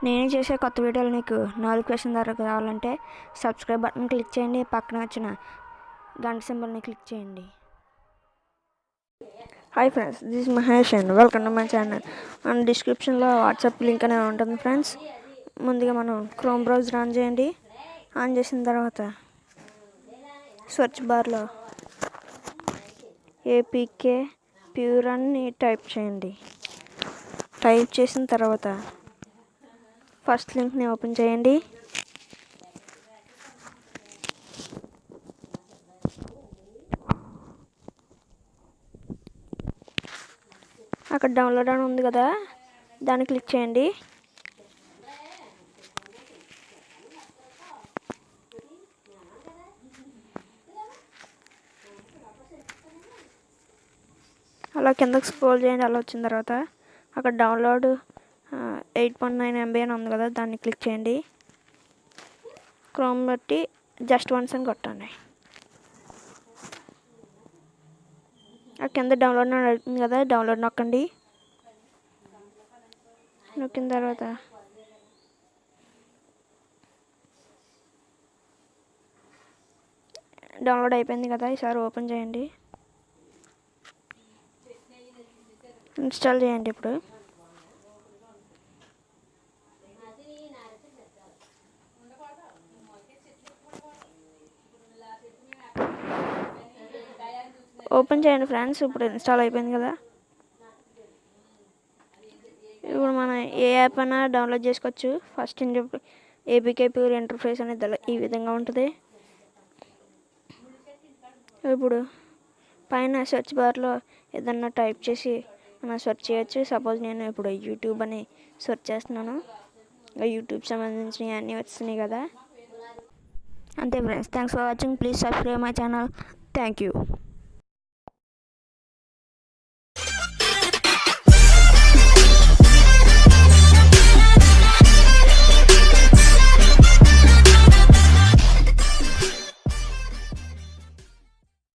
నేను చేసే కొత్త వీడియోలు నీకు నోటిఫికేషన్ ద్వారా కావాలంటే సబ్స్క్రైబ్ బటన్ క్లిక్ చేయండి, పక్కన వచ్చిన గంట సింబల్ని క్లిక్ చేయండి. Hi friends, this is Mahesh and welcome to my channel. మన డిస్క్రిప్షన్లో వాట్సాప్ లింక్ అనేది ఉంటుంది ఫ్రెండ్స్. ముందుగా మనం క్రోమ్ బ్రౌజర్ ఆన్ చేయండి. ఆన్ చేసిన తర్వాత సెర్చ్ బార్లో APK ప్యూర్ అని టైప్ చేయండి. టైప్ చేసిన తర్వాత ఫస్ట్ లింక్ని ఓపెన్ చేయండి. అక్కడ డౌన్లోడ్ అని ఉంది కదా, దాన్ని క్లిక్ చేయండి. అలా కిందకి స్క్రోల్ చేయండి. అలా వచ్చిన తర్వాత అక్కడ డౌన్లోడ్ 8.9 MB అని ఉంది కదా, దాన్ని క్లిక్ చేయండి. క్రోమ్ బట్టి జస్ట్ వన్స్ అని కొట్టండి. ఆ కింద డౌన్లోడ్ అని అడుగుతుంది కదా, డౌన్లోడ్ నొక్కండి. నొక్కిన తర్వాత డౌన్లోడ్ అయిపోయింది కదా, ఈసారి ఓపెన్ చేయండి. ఇన్స్టాల్ చేయండి. ఇప్పుడు ఓపెన్ చేయండి ఫ్రెండ్స్. ఇప్పుడు ఇన్స్టాల్ అయిపోయింది కదా. ఇప్పుడు మనం ఏ యాప్ అయినా డౌన్లోడ్ చేసుకోవచ్చు. ఫస్ట్ APK ప్యూర్ ఇంటర్ఫేస్ అనేది ఈ విధంగా ఉంటుంది. ఇప్పుడు పైన సెర్చ్ బార్లో ఏదన్నా టైప్ చేసి మనం సెర్చ్ చేయొచ్చు. సపోజ్ నేను ఇప్పుడు యూట్యూబ్ అని సెర్చ్ చేస్తున్నాను. యూట్యూబ్ సంబంధించినవి అన్నీ వస్తున్నాయి కదా. అంతే friends, thanks for watching. Please subscribe my channel. Thank you.